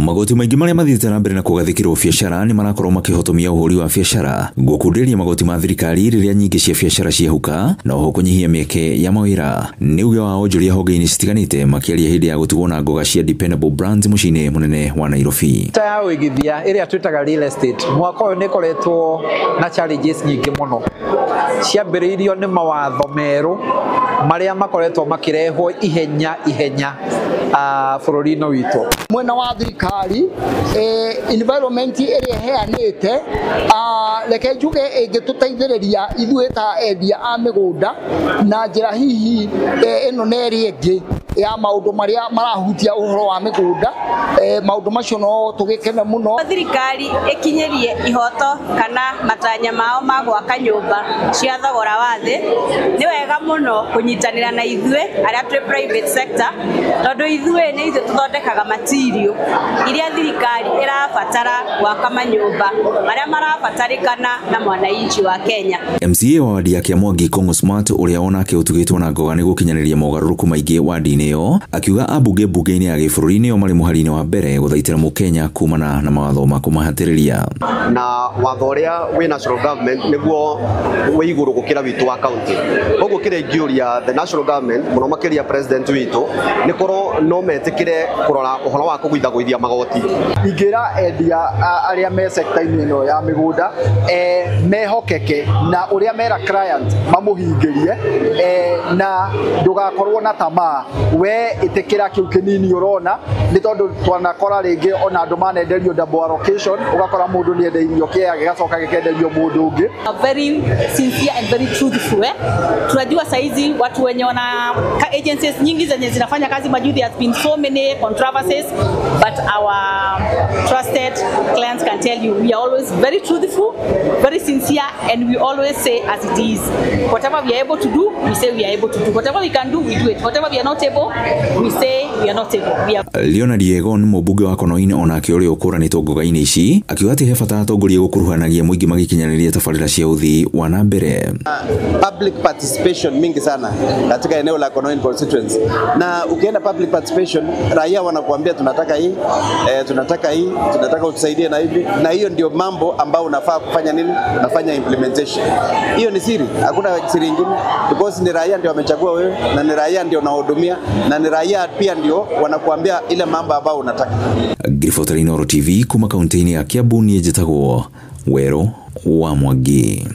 Magoti maingĩ marĩa mathiĩte na mbere na kũgathĩkĩrwo biacara nĩ marakorwo makĩhotomia ũhũri wa biacara, gũkundĩria magoti ma thirikari rĩrĩa nyingĩ cia biacara ciahuka, na oho kũnyihia mĩeke ya mawĩra. Nĩ uge wa onjoria honge-inĩ citiganĩte makĩaria hĩndĩ ya gũtigwo na ngoga cia Dependable Brands mũciĩ-inĩ mũnene wa Nairobi. Ya ũigithia ĩrĩa twĩtaga real estate mwaka ũyũ nĩ koretwo na challenges nyingĩ mũno. Ciambĩrĩirio nĩ mawatho merũ marĩa makoretwo makĩrehwo ihenya bũrũri-inĩ witũ. Mwena wa thirikari environment ĩrĩa heanĩte reke njuge ĩngĩtũteithĩrĩria ithuĩ ta endia a mĩgũnda na njĩra hihi ĩno na ĩrĩa ĩngĩ ya maũndũ marĩa marahutia ũhoro wa mĩgũnda, maũndũ macio no tũgĩkene mũno. Thirikari ĩkinyĩrie ihoto kana matanya mao ma gwaka nyũmba cia thogora wa thĩ, nĩ wega mũno kũnyitanĩra na ithuĩ arĩa twĩ private sector, tondũ ithuĩ nĩ ithuĩ tũthondekaga material iria thirikari ĩrabatara gwaka manyũmba marĩa marabatarĩkana na mwananchi wa Kenya. MCA wa wadi ya Kĩamwangi Kong'o Smart ũrĩa onake ũtugĩtwo na ngoga nĩ gũkinyanĩria mogarũrũku maingĩ wadi-inĩ ĩyo, akiuga ambunge mbunge-inĩ ya gĩbũrũri-inĩ o marĩ mũhari-inĩ wa mbere gũthaitĩra mũkenya kumana na mawatho ma kũmahatĩrĩria. Na watho ũrĩa wĩ national government nĩguo wĩ igũrũ gũkĩra witũ wa county. Koguo kĩrĩa ingĩũria the national government mũno makĩria president witũ nĩ korwo no metĩkĩre kũrora ũhoro wa kũgũithagũithia magoti. Ingĩra endia arĩa me sector-inĩ ĩno ya mĩgũnda mehokeke na ũrĩa mera client mamũhingĩrie na ndũgakorwo na tamaa we ĩtĩkĩra kĩu kĩnini ũrona, nĩ tondũ twanakora rĩngĩ ona andũ manenderio double allocation ũgakora mũndũ nĩ endeirio kĩaya gĩgacoka gĩkenderio mũndũ ũngĩ. Very sincere and very truthful. Tunajua saizi watu wenye wana agencies nyingi zenye zinafanya kazi majuzi, has been so many controversies, but our trusted clients can tell you we are always very truthful, very sincere, and we always say as it is. Whatever we are able to do, we say we are able to do. Whatever we can do, we do it. Whatever we are not able, we say we are not able. Leonard Yego nĩ mũmbunge wa Kono-inĩ onake ũrĩa ũkũranĩtwo ngoga-inĩ ici, akiuga atĩ he bata atongoria gũkuruhanagia mũingĩ magĩkinyanĩria tabarĩra cia ũthii wa na mbere. Public participation mingi sana katika eneo la Kono constituency, na ukienda public participation raia wanakuambia tunataka hii, tunataka utusaidie na hivi, na hiyo ndio mambo ambao unafaa kufanya nini, unafanya implementation. Hiyo ni siri, hakuna siri nyingine, because ni raia ndio wamechagua wewe, na ni raia ndio unahudumia, na ni raia pia ndio wanakuambia ile mambo ambao unataka. Grifoto Inooro TV kuma kaunti-inĩ ya Kiambu, niĩ njĩtagwo Wero wa Mwangi.